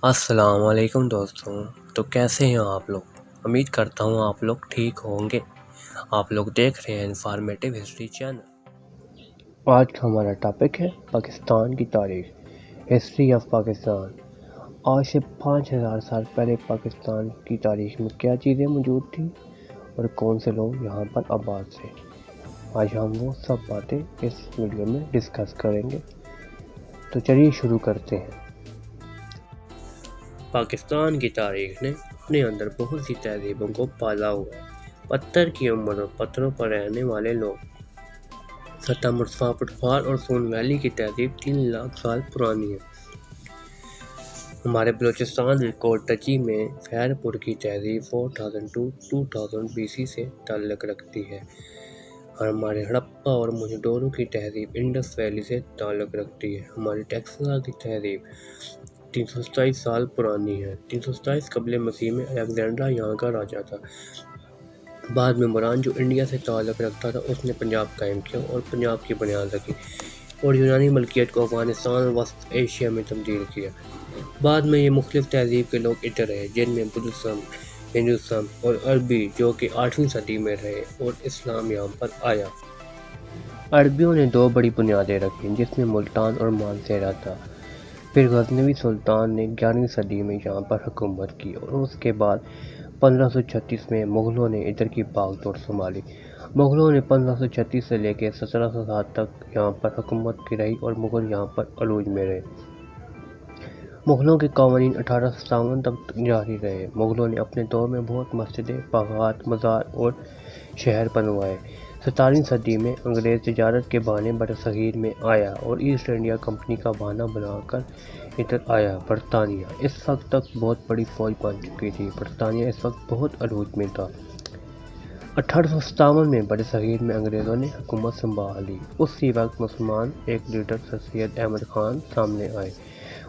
السلام علیکم دوستوں، تو کیسے ہیں آپ لوگ؟ امید کرتا ہوں آپ لوگ ٹھیک ہوں گے۔ آپ لوگ دیکھ رہے ہیں انفارمیٹو ہسٹری چینل۔ آج کا ہمارا ٹاپک ہے پاکستان کی تاریخ، ہسٹری آف پاکستان۔ آج سے 5000 سال پہلے پاکستان کی تاریخ میں کیا چیزیں موجود تھیں اور کون سے لوگ یہاں پر آباد تھے، آج ہم وہ سب باتیں اس ویڈیو میں ڈسکس کریں گے۔ تو چلیے شروع کرتے ہیں۔ پاکستان کی تاریخ نے اپنے اندر بہت سی تہذیبوں کو پالا ہوا ہے۔ پتھر کی عمر اور پتھروں پر رہنے والے لوگ، سطح مرصع پٹوار اور سون ویلی کی تہذیب 3 لاکھ سال پرانی ہے۔ ہمارے بلوچستان کوٹچی میں خیر پور کی تہذیب 4000 BC سے تعلق رکھتی ہے، اور ہمارے ہڑپا اور موہنجودڑو کی تہذیب انڈس ویلی سے تعلق رکھتی ہے۔ ہماری ٹیکسلا کی تہذیب 327 سال پرانی ہے۔ 327 قبل مسیح میں الیگزینڈر یہاں کا راجا تھا۔ بعد میں مران جو انڈیا سے تعلق رکھتا تھا، اس نے پنجاب قائم کیا اور پنجاب کی بنیاد رکھی اور یونانی ملکیت کو افغانستان اور وسط ایشیا میں تبدیل کیا۔ بعد میں یہ مختلف تہذیب کے لوگ ادھر رہے، جن میں بدھزم، ہندوازم اور عربی جو کہ 8ویں صدی میں رہے، اور اسلام یہاں پر آیا۔ عربیوں نے 2 بڑی بنیادیں رکھیں جس میں ملتان اور مانسہرہ تھا۔ پھر غزنوی سلطان نے 11ویں صدی میں یہاں پر حکومت کی، اور اس کے بعد 1536 میں مغلوں نے ادھر کی باغ دوڑ سنبھالی۔ مغلوں نے 1536 سے لے کے 1707 تک یہاں پر حکومت کی رہی، اور مغل یہاں پر عروج میں رہے۔ مغلوں کے قوانین 1857 تک جاری رہے۔ مغلوں نے اپنے دور میں بہت مسجدیں، باغات، مزار اور شہر بنوائے۔ 17ویں صدی میں انگریز تجارت کے بہانے برصغیر میں آیا اور ایسٹ انڈیا کمپنی کا بہانہ بنا کر ادھر آیا۔ برطانیہ اس وقت تک بہت بڑی فوج بن چکی تھی۔ برطانیہ اس وقت بہت عروج میں تھا۔ 1857 میں برصغیر میں انگریزوں نے حکومت سنبھالی۔ اسی وقت مسلمان ایک لیڈر سر سید احمد خان سامنے آئے۔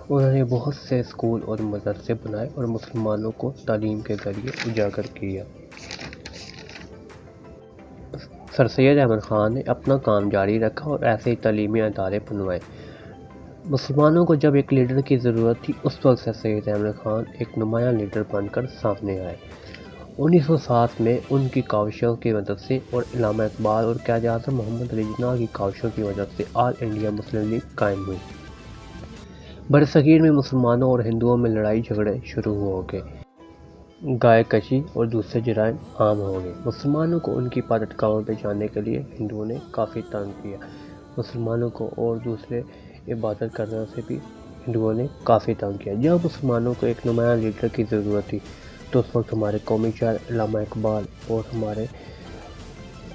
انہوں نے بہت سے اسکول اور مدرسے بنائے اور مسلمانوں کو تعلیم کے ذریعے اجاگر کیا۔ سر سید احمد خان نے اپنا کام جاری رکھا اور ایسے ہی تعلیمی ادارے بنوائے۔ مسلمانوں کو جب ایک لیڈر کی ضرورت تھی، اس وقت سر سید احمد خان ایک نمایاں لیڈر بن کر سامنے آئے۔ 1907 میں ان کی کاوشوں کی مدد سے اور علامہ اقبال اور قائد اعظم محمد علی جناح کی کاوشوں کی مدد سے آل انڈیا مسلم لیگ قائم ہوئی۔ برصغیر میں مسلمانوں اور ہندوؤں میں لڑائی جھگڑے شروع ہو گئے، گائے کشی اور دوسرے جرائم عام ہو گئے۔ مسلمانوں کو ان کی پادٹکاؤں پہ جانے کے لیے ہندوؤں نے کافی تنگ کیا۔ مسلمانوں کو اور دوسرے عبادت کرنے سے بھی ہندوؤں نے کافی تنگ کیا۔ جب مسلمانوں کو ایک نمایاں لیڈر کی ضرورت تھی، تو اس وقت ہمارے قومی شاعر علامہ اقبال اور ہمارے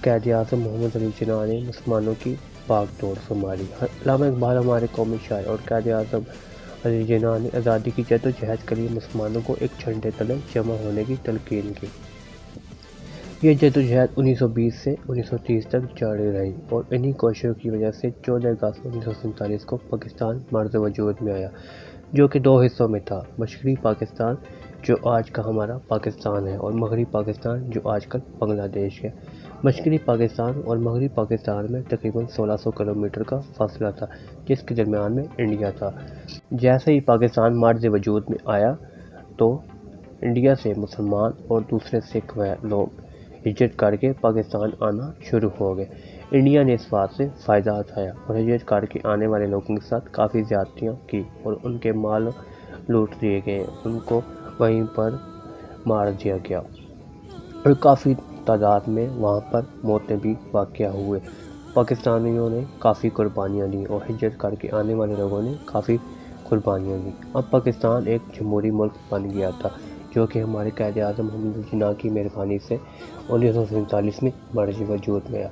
قائد اعظم محمد علی جناح نے مسلمانوں کی باغ دوڑ سنبھالی۔ علامہ اقبال ہمارے قومی شاعر اور قائد اعظم علی جناح نے آزادی کی جدوجہد کے لیے مسلمانوں کو ایک جھنڈے تلے جمع ہونے کی تلقین کی۔ یہ جدوجہد 1920 سے 1930 تک جاری رہی، اور انہی کوششوں کی وجہ سے 14 اگست 1947 کو پاکستان مرز وجود میں آیا، جو کہ 2 حصوں میں تھا: مشرقی پاکستان جو آج کا ہمارا پاکستان ہے، اور مغربی پاکستان جو آج کل بنگلہ دیش ہے۔ مشرقی پاکستان اور مغربی پاکستان میں تقریباً 1600 کلومیٹر کا فاصلہ تھا، جس کے درمیان میں انڈیا تھا۔ جیسے ہی پاکستان مرز وجود میں آیا، تو انڈیا سے مسلمان اور دوسرے سکھ لوگ ہجرت کر کے پاکستان آنا شروع ہو گئے۔ انڈیا نے اس بات سے فائدہ اٹھایا اور ہجرت کر کے آنے والے لوگوں کے ساتھ کافی زیادتیاں کی، اور ان کے مال لوٹ دیے گئے، ان کو وہیں پر مار دیا گیا، اور کافی تعداد میں وہاں پر موتیں بھی واقع ہوئے۔ پاکستانیوں نے کافی قربانیاں دیں، اور ہجرت کر کے آنے والے لوگوں نے کافی قربانیاں دیں۔ اب پاکستان ایک جمہوری ملک بن گیا تھا، جو کہ ہمارے قائد اعظم محمد علی جناح کی مہربانی سے 1947 میں مرز وجود میں آیا۔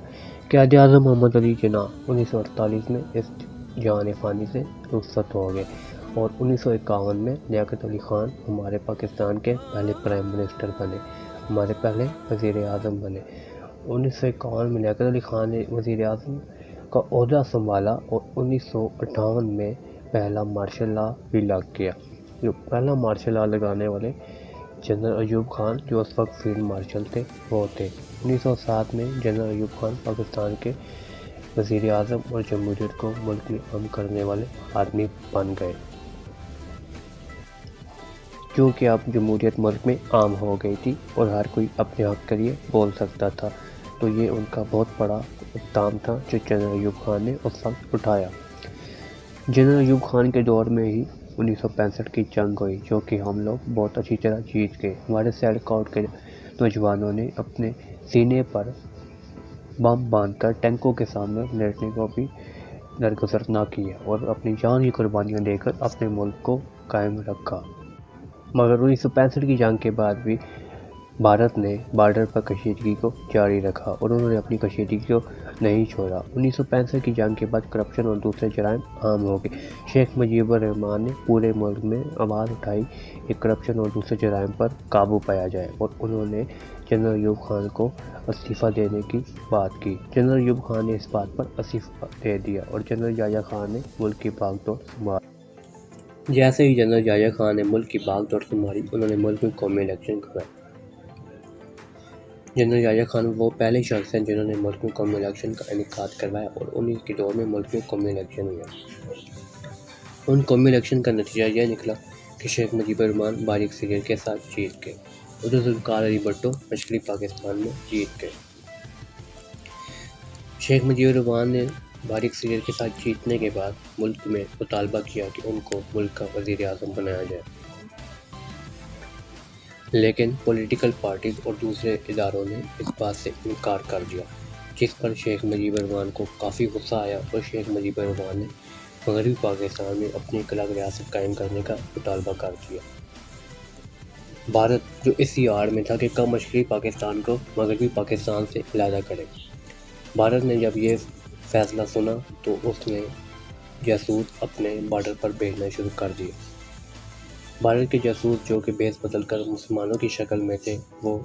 قائد اعظم محمد علی جناح 1948 میں اس جہان فانی سے رخصت ہو گئے، اور 1951 میں لیاقت علی خان ہمارے پاکستان کے پہلے پرائم منسٹر بنے، ہمارے پہلے وزیر اعظم بنے۔ 1951 میں لیاقت علی خان نے وزیر اعظم کا عہدہ سنبھالا، اور 1958 میں پہلا مارشل لا بھی لگ گیا۔ جو پہلا مارشل لا لگانے والے جنرل ایوب خان، جو اس وقت فیلڈ مارشل تھے، وہ تھے۔ 1907 میں جنرل ایوب خان پاکستان کے وزیر اعظم اور جمہوریت کو ملک میں عام کرنے والے آدمی بن گئے۔ جو کہ اب جمہوریت ملک میں عام ہو گئی تھی اور ہر کوئی اپنے حق کے لیے بول سکتا تھا۔ تو یہ ان کا بہت بڑا اقدام تھا جو جنرل ایوب خان نے اس وقت اٹھایا۔ جنرل ایوب خان کے دور میں ہی 1965 کی جنگ ہوئی، جو کہ ہم لوگ بہت اچھی طرح جیت گئے۔ ہمارے سیالکوٹ کے نوجوانوں نے اپنے سینے پر بم باندھ کر ٹینکوں کے سامنے لڑنے کو بھی درگزر نہ کیا اور اپنی جان کی قربانیاں دے کر اپنے ملک کو قائم رکھا۔ مگر 1965 کی جنگ کے بعد بھی بھارت نے بارڈر پر کشیدگی کو جاری رکھا اور انہوں نے اپنی کشیدگی کو نہیں چھوڑا۔ 1965 کی جنگ کے بعد کرپشن اور دوسرے جرائم عام ہو گئے۔ شیخ مجیب الرحمن نے پورے ملک میں آواز اٹھائی کہ کرپشن اور دوسرے جرائم پر قابو پایا جائے اور انہوں نے جنرل ایوب خان کو استعفیٰ دینے کی بات کی۔ جنرل ایوب خان نے اس بات پر استعفیٰ دے دیا اور جنرل یحییٰ خان نے ملک کی بھاگ دوڑ سنبھالی۔ جیسے ہی جنرل یحییٰ خان نے ملک کی بھاگ دوڑ سنبھالی، انہوں نے ملک میں قومی الیکشن کروائے۔ جنرل یحییٰ خان وہ پہلے شخص ہیں جنہوں نے ملک میں قومی الیکشن کا انعقاد کروایا اور انہی کے دور میں ملک میں قومی الیکشن ہوئے۔ ان قومی الیکشن کا نتیجہ یہ نکلا کہ شیخ مجیب الرحمن باریک صغیر کے ساتھ جیت گئے اور ذوالفقار علی بھٹو مشرقی پاکستان میں جیت گئے۔ شیخ مجیب الرحمن نے باریک صغیر کے ساتھ جیتنے کے بعد ملک میں مطالبہ کیا کہ ان کو ملک کا وزیر اعظم بنایا جائے، لیکن پولیٹیکل پارٹیز اور دوسرے اداروں نے اس بات سے انکار کر دیا، جس پر شیخ مجیب الرحمن کو کافی غصہ آیا اور شیخ مجیب الرحمن نے مغربی پاکستان میں اپنی ایک الگ ریاست قائم کرنے کا مطالبہ کر دیا۔ بھارت جو اسی آڑ میں تھا کہ کب مشرقی پاکستان کو مغربی پاکستان سے علیحدہ کرے۔ بھارت نے جب یہ فیصلہ سنا تو اس نے جاسوس اپنے بارڈر پر بھیجنا شروع کر دیا۔ بھارت کے جاسوس جو کہ بیس بدل کر مسلمانوں کی شکل میں تھے، وہ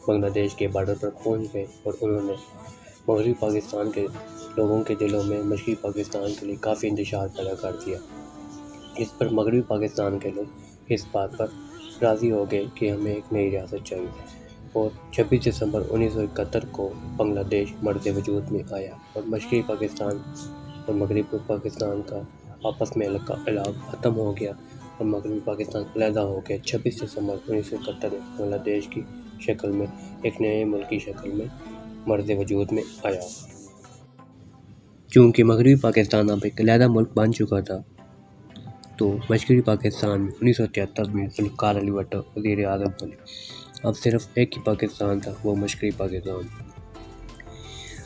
بنگلہ دیش کے بارڈر پر پہنچ گئے اور انہوں نے مغربی پاکستان کے لوگوں کے دلوں میں مشرقی پاکستان کے لیے کافی انتشار پیدا کر دیا، جس پر مغربی پاکستان کے لوگ اس بات پر راضی ہو گئے کہ ہمیں ایک نئی ریاست چاہیے اور 26 دسمبر 1971 کو بنگلہ دیش مرد وجود میں آیا اور مشرقی پاکستان اور مغربی پاکستان کا آپس میں علاقہ ختم ہو گیا اور مغربی پاکستان علیحدہ ہو گیا۔ 26 دسمبر 1971 میں بنگلہ دیش کی شکل میں ایک نئے ملک کی شکل میں مرد وجود میں آیا۔ چونکہ مغربی پاکستان اب ایک علیحدہ ملک بن چکا تھا، تو مشرقی پاکستان میں 1973 میں ذوالفقار علی بھٹو وزیر اعظم بنے۔ اب صرف ایک ہی پاکستان تھا، وہ مشرقی پاکستان۔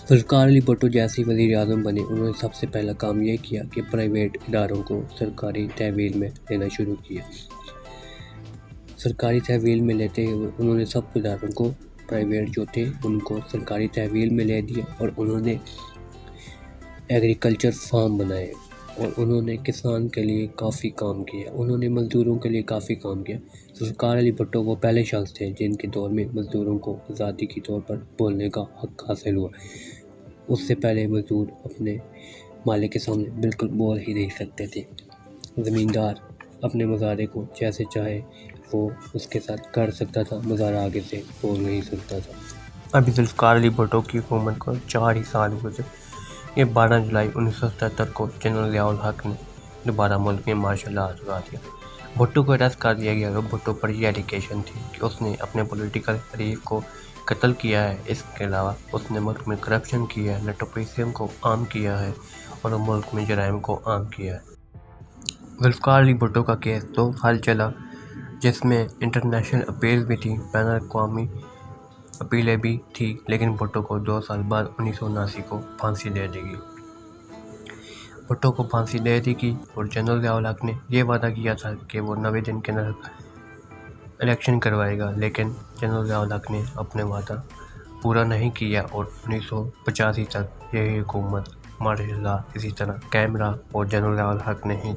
ذوالفقار علی بھٹو جیسے وزیر اعظم بنے، انہوں نے سب سے پہلا کام یہ کیا کہ پرائیویٹ اداروں کو سرکاری تحویل میں لینا شروع کیا۔ سرکاری تحویل میں لیتے ہوئے انہوں نے سب اداروں کو، پرائیویٹ جو تھے ان کو سرکاری تحویل میں لے دیا اور انہوں نے ایگریکلچر فارم بنائے اور انہوں نے کسان کے لیے کافی کام کیا، انہوں نے مزدوروں کے لیے کافی کام کیا۔ ذوالفقار علی بھٹو وہ پہلے شخص تھے جن کے دور میں مزدوروں کو آزادی کے طور پر بولنے کا حق حاصل ہوا۔ اس سے پہلے مزدور اپنے مالک کے سامنے بالکل بول ہی نہیں سکتے تھے۔ زمیندار اپنے مظاہرے کو جیسے چاہے وہ اس کے ساتھ کر سکتا تھا، مظاہرہ آگے سے بول نہیں سکتا تھا۔ ابھی ذوالفقار علی بھٹو کی حکومت کو 4 ہی سال ہوئے تھے۔ یہ 12 جولائی 1977 کو جنرل ضیاء الحق نے دوبارہ ملک میں مارشل لا لگا دیا۔ بھٹو کو اریسٹ کر دیا گیا اور بھٹو پر یہ ایلیگیشن تھی کہ اس نے اپنے پولیٹیکل حریف کو قتل کیا ہے۔ اس کے علاوہ اس نے ملک میں کرپشن کیا ہے، نیپوٹزم کو عام کیا ہے اور ملک میں جرائم کو عام کیا ہے۔ ذوالفقار علی بھٹو کا کیس 2 سال چلا، جس میں انٹرنیشنل اپیل بھی تھی، بین الاقوامی اپیلیں بھی تھی، لیکن بھٹو کو 2 سال بعد 1979 کو پھانسی دے دی گئی۔ بھٹو کو پھانسی دے دی گئی اور جنرل ضیاء الحق نے یہ وعدہ کیا تھا کہ وہ 90 دن کے اندر الیکشن کروائے گا، لیکن جنرل ضیاء الحق نے اپنے وعدہ پورا نہیں کیا اور 1985 تک یہی حکومت مارشل لا اسی طرح قائم رہا اور جنرل ضیاء الحق نے ہی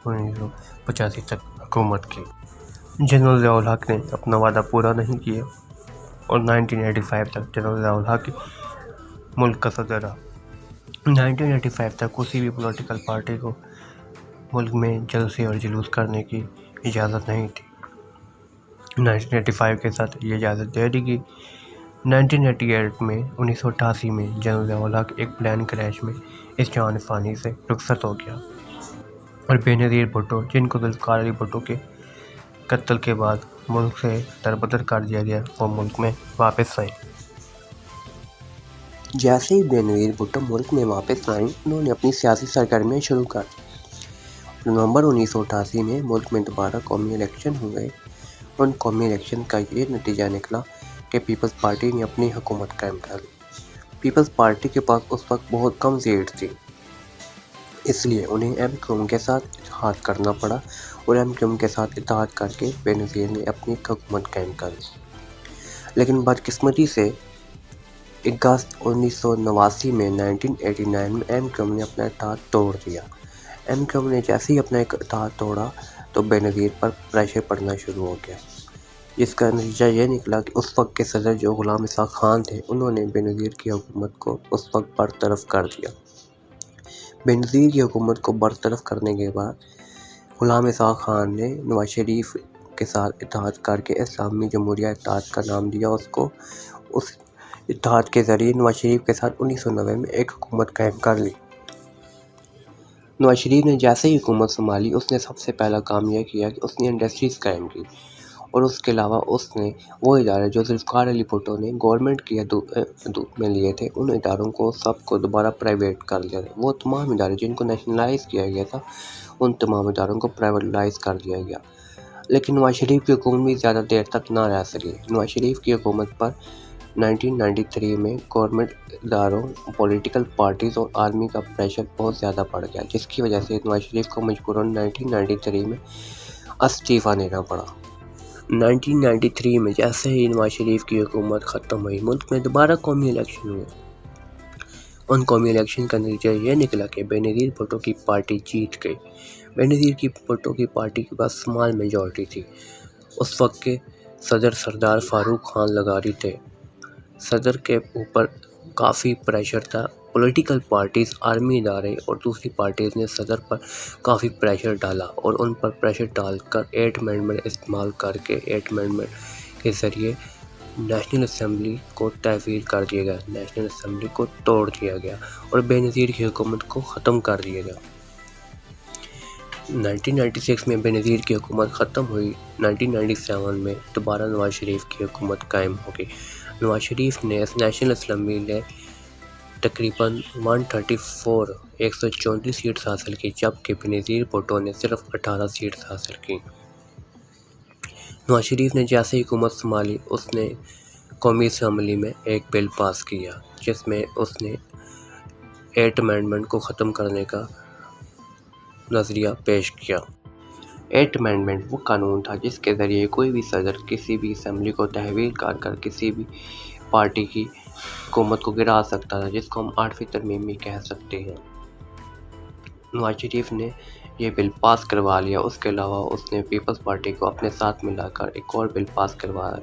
1985 تک حکومت کی۔ جنرل ضیاء الحق نے اپنا وعدہ پورا نہیں کیا اور 1985 تک جنرل ضیاء الحق ملک کا صدر رہا۔ 1985 تک کسی بھی پولیٹیکل پارٹی کو ملک میں جلسے اور جلوس کرنے کی اجازت نہیں تھی۔ 1985 کے ساتھ یہ اجازت دے دی گئی۔ 1988 میں 1988 میں جنرل ضیاء الحق ایک پلین کریش میں اس جہان فانی سے رخصت ہو گیا اور بے نظیر بھٹو، جن کو ذوالفقار علی بھٹو کے قتل کے بعد ملک سے دربدر کر دیا گیا، وہ ملک میں واپس آئے۔ جیسے ہی بینظیر بھٹو ملک میں واپس آئیں، انہوں نے اپنی سیاسی سرگرمیاں شروع کر دیں۔ نومبر 1988 میں ملک میں دوبارہ قومی الیکشن ہوئے۔ ان قومی الیکشن کا یہ نتیجہ نکلا کہ پیپلز پارٹی نے اپنی حکومت قائم کر لی۔ پیپلز پارٹی کے پاس اس وقت بہت کم سیٹ تھی، اس لیے انہیں ایم کیو ایم کے ساتھ اتحاد کرنا پڑا، اور ایم کیو ایم کے ساتھ اتحاد کر کے بینظیر نے اپنی حکومت قائم کر لی۔ لیکن بدقسمتی سے اگست 1989 میں 1989 میں ایم کیو ایم نے اپنا اتحاد توڑ دیا۔ ایم کیو ایم نے جیسے ہی اپنا اتحاد توڑا تو بینظیر پر پریشر پڑنا شروع ہو گیا، جس کا نتیجہ یہ نکلا کہ اس وقت کے صدر جو غلام اسحاق خان تھے، انہوں نے بینظیر کی حکومت کو اس وقت برطرف کر دیا۔ بینظیر کی حکومت کو برطرف کرنے کے بعد غلام اسحاق خان نے نواز شریف کے ساتھ اتحاد کر کے اسلامی جمہوریہ اتحاد کا نام دیا اس کو۔ اس اتحاد کے ذریعے نواز شریف کے ساتھ 1990 میں ایک حکومت قائم کر لی۔ نواز شریف نے جیسے ہی حکومت سنبھالی، اس نے سب سے پہلا کام یہ کیا کہ اس نے انڈسٹریز قائم کی، اور اس کے علاوہ اس نے وہ ادارے جو ذوالفقار علی بھٹو نے گورنمنٹ کی حدود میں لیے تھے، ان اداروں کو سب کو دوبارہ پرائیویٹ کر دیا۔ وہ تمام ادارے جن کو نیشنلائز کیا گیا تھا، ان تمام اداروں کو پرائیویٹلائز کر دیا گیا۔ لیکن نواز شریف کی حکومت بھی زیادہ دیر تک نہ رہ سکی۔ نواز شریف کی حکومت پر 1993 میں گورنمنٹ اداروں، پولیٹیکل پارٹیز اور آرمی کا پریشر بہت زیادہ بڑھ گیا، جس کی وجہ سے نواز شریف کو مجبوراً 1993 میں استعفیٰ دینا پڑا۔ 1993 میں جیسے ہی نواز شریف کی حکومت ختم ہوئی، ملک میں دوبارہ قومی الیکشن ہوئے۔ ان قومی الیکشن کا نتیجہ یہ نکلا کہ بینظیر بھٹو کی پارٹی جیت گئی۔ بینظیر بھٹو کی پارٹی کے پاس سمال میجورٹی تھی۔ اس وقت کے صدر سردار فاروق خان لغاری تھے۔ صدر کے اوپر کافی پریشر تھا۔ پولیٹیکل پارٹیز، آرمی ادارے اور دوسری پارٹیز نے صدر پر کافی پریشر ڈالا، اور ان پر پریشر ڈال کر 8 امینڈمنٹ استعمال کر کے 8 امینڈمنٹ کے ذریعے نیشنل اسمبلی کو تحویل کر دیا گیا، نیشنل اسمبلی کو توڑ دیا گیا، اور بینظیر کی حکومت کو ختم کر دیا گیا۔ 1996 میں بینظیر کی حکومت ختم ہوئی۔ 1997 میں دوبارہ نواز شریف کی حکومت قائم ہو گئی۔ نواز شریف نے نیشنل اسمبلی نے تقریباً 134 سیٹس حاصل کی، جبکہ بینظیر بھٹو نے صرف 18 سیٹس حاصل کی۔ نواز شریف نے جیسے ہی حکومت سنبھالی، اس نے قومی اسمبلی میں ایک بل پاس کیا، جس میں اس نے 8 امینڈمنٹ کو ختم کرنے کا نظریہ پیش کیا۔ 8 امینڈمنٹ وہ قانون تھا جس کے ذریعے کوئی بھی صدر کسی بھی اسمبلی کو تحویل کر کسی بھی پارٹی کی حکومت کو گرا سکتا تھا، جس کو ہم 8ویں ترمیم بھی کہہ سکتے ہیں۔ نواز شریف نے یہ بل پاس کروا لیا۔ اس کے علاوہ اس نے پیپلز پارٹی کو اپنے ساتھ ملا کر ایک اور بل پاس کروایا،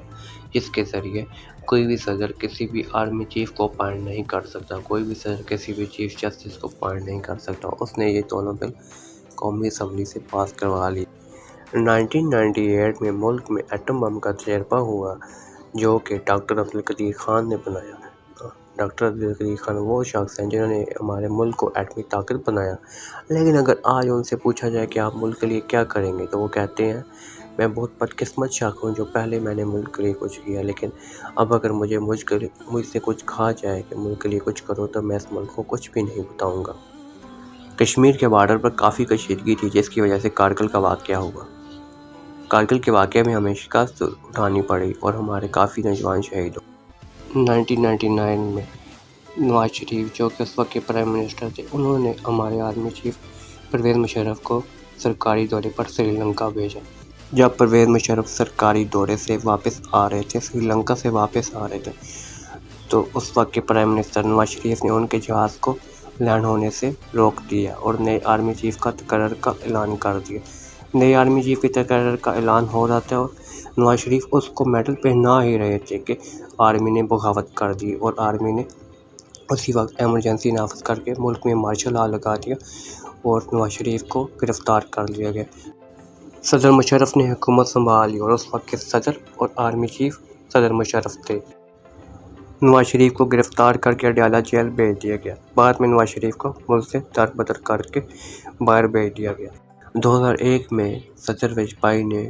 جس کے ذریعے کوئی بھی صدر کسی بھی آرمی چیف کو اپائنٹ نہیں کر سکتا، کوئی بھی صدر کسی بھی چیف جسٹس کو اپائنٹ نہیں کر سکتا۔ اس نے یہ دونوں بل قومی اسمبلی سے پاس کروا لی۔ 1998 میں ملک میں ایٹم بم کا تجربہ ہوا، جو کہ ڈاکٹر عبدالقدیر خان نے بنایا۔ ڈاکٹر عبدالقدیر خان وہ شخص ہیں جنہوں نے ہمارے ملک کو ایٹمی طاقت بنایا، لیکن اگر آج ان سے پوچھا جائے کہ آپ ملک کے لیے کیا کریں گے، تو وہ کہتے ہیں میں بہت بدقسمت شخص ہوں جو پہلے میں نے ملک کے لیے کچھ کیا، لیکن اب اگر مجھ سے کچھ کہا جائے کہ ملک کے لیے کچھ کرو تو میں اس ملک کو کچھ بھی نہیں بتاؤں گا۔ کشمیر کے بارڈر پر کافی کشیدگی تھی، جس کی وجہ سے کارگل کا واقعہ ہوا۔ کارگل کے واقعے میں ہمیں شکست اٹھانی پڑی اور ہمارے کافی نوجوان شہید ہوئے۔ 1999 میں نواز شریف جو کہ اس وقت کے پرائم منسٹر تھے، انہوں نے ہمارے آرمی چیف پرویز مشرف کو سرکاری دورے پر سری لنکا بھیجا۔ جب پرویز مشرف سرکاری دورے سے واپس آ رہے تھے، سری لنکا سے واپس آ رہے تھے، تو اس وقت کے پرائم منسٹر نواز شریف نے ان کے جہاز کو لینڈ ہونے سے روک دیا اور نئے آرمی چیف کا تقرر کا اعلان کر دیا۔ نئے آرمی چیف کے تقرر کا اعلان ہو رہا تھا اور نواز شریف اس کو میڈل پہنا ہی رہے تھے کہ آرمی نے بغاوت کر دی، اور آرمی نے اسی وقت ایمرجنسی نافذ کر کے ملک میں مارشل لا لگا دیا اور نواز شریف کو گرفتار کر لیا گیا۔ صدر مشرف نے حکومت سنبھالی اور اس وقت کے صدر اور آرمی چیف صدر مشرف تھے۔ نواز شریف کو گرفتار کر کے اڈیالہ جیل بھیج دیا گیا۔ بعد میں نواز شریف کو ملک سے دربدر کر کے باہر بھیج دیا گیا۔ 2001 میں صدر واجپئی نے